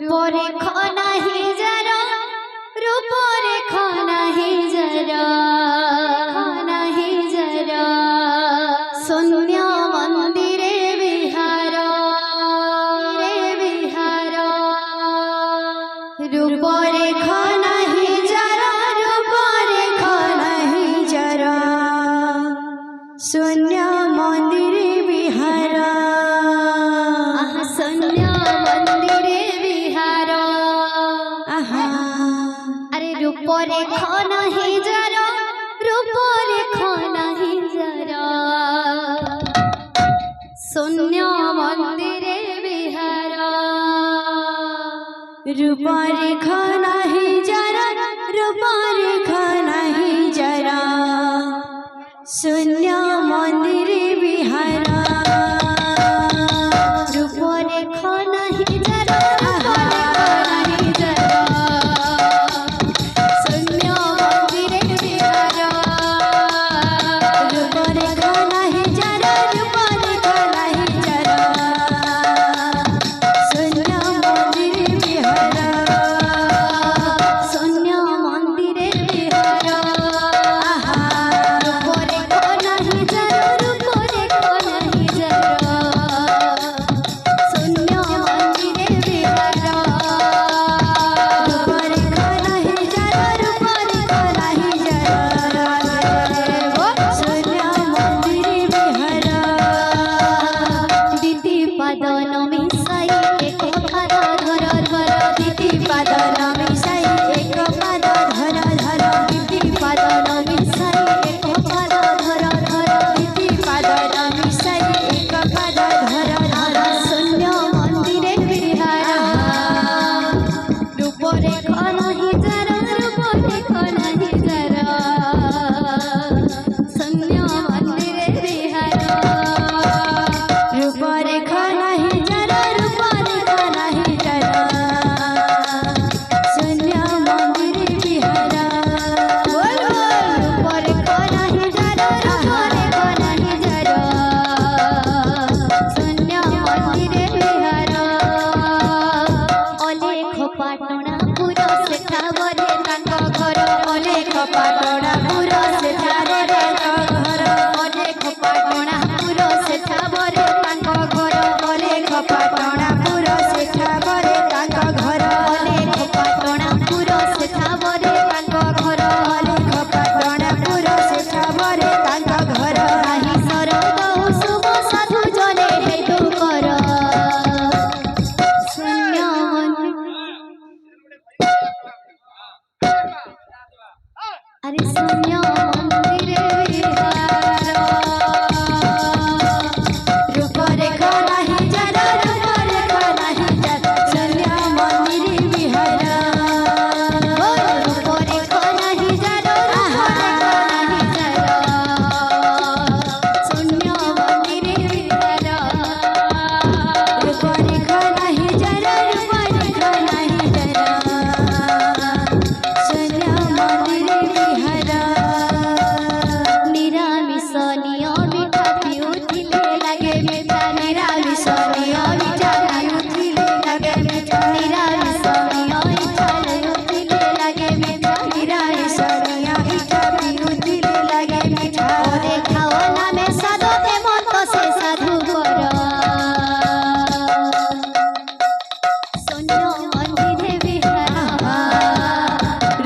रूपरे खाना ही जरा रूपरे खाना ही जरा शून्य मंदिरे विहार रूपरे खाना ही जरा रूपरे खाना ही जरा शून्य मंदिरे विहार शून्य मंदिरे विहार अरे रूपरे खाना ही जरा रूपरे खाना ही जरा शून्य मंदिरे विहार रूपरे खाना ही जरा रूपरे खाना ही जरा शून्य मंदिरे विहार रूपरे खाना ही जरा शून्य मंदिरे विहार रूपरे खाना ही जरा रूपरे खाना ही जरा शून्य मंदिरे विहार शून्य मंदिरे विहार रूपरे खाना ही जरा रूपरे खाना ही जरा शून्य मंदिरे विहार रूपरे खाना ही जरा रूपरे खाना ही जरा शून्य मंदिरे विहार दीदी पादन मिसाई एक पाद धर धर दीदी पादन मिसाई एक पाद धर धर दीदी पादन मिसाई एक पाद धर धर दीदी पादन मिसाई एक पाद धर धर शून्य मंदिरे विहार रूपरे खाना ही जरा रूपरे खाना ही जरा शून्य मंदिरे विहार रूपरे खाना ही जरा रूपरे खाना ही जरा शून्य मंदिरे विहार रूपरे खाना ही जरा रूपरे खाना ही जरा शून्य मंदिरे विहार अलेख पाटणापुर सेठावरे तांक घर अलेख पाटणापुर सेठावरे तांक घर अलेख पाटणापुर सेठावरे तांक घर अलेख पाटणापुर सेठावरे तांक घर अलेख पाटणापुर सेठावरे तांक घर अलेख पाटणापुर सेठावरे तांक घर नाही सरग शुभ साधु जने हेतु कर शून्य अरे शून्य मंदिरे विहार रूपरे खाना ही जरा रूपरे खाना ही जरा शून्य मंदिरे विहार रूपरे खाना ही जरा रूपरे खाना ही जरा शून्य मंदिरे विहार रूपरे खाना ही जरा रूपरे खाना ही जरा शून्य मंदिरे विहार निरामिष नियमित पिउथिले लागे मिठा निरामिष नियमित पिउथिले लागे मिठा निरामिष नियमित पिउथिले लागे मिठा निरामिष नियमित पिउथिले लागे मिठा ओरे खाओ नामे साधु ते मत से साधु कर शून्य मंदिरे विहार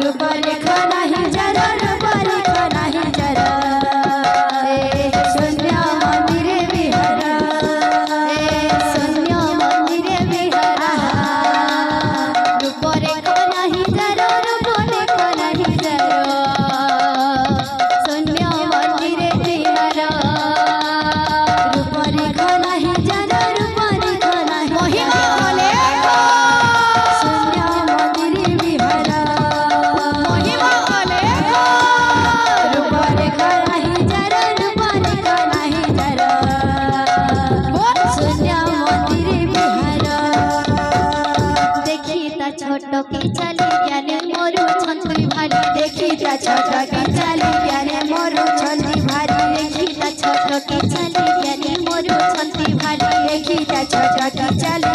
रूपरे खाना ही जरा रूपरे खाना ही जरा शून्य मंदिरे विहार शून्य मंदिरे विहार रूपरे खाना ही जरा रूपरे खाना ही जरा शून्य मंदिरे विहार रूपरे खाना ही जरा रूपरे खाना ही महिमा अलेख शून्य मंदिरे विहार महिमा अलेख रूपरे खाना ही जरा रूपरे खाना ही जरा शून्य मंदिरे विहार देखी ता छोट की चली ज्ञाने मोरू छंती भारी देखी ता छोट की चली ज्ञाने मोरू छंती भारी देखी ता छोट की चली ज्ञाने मोरू छंती भारी देखी ता छोट की चली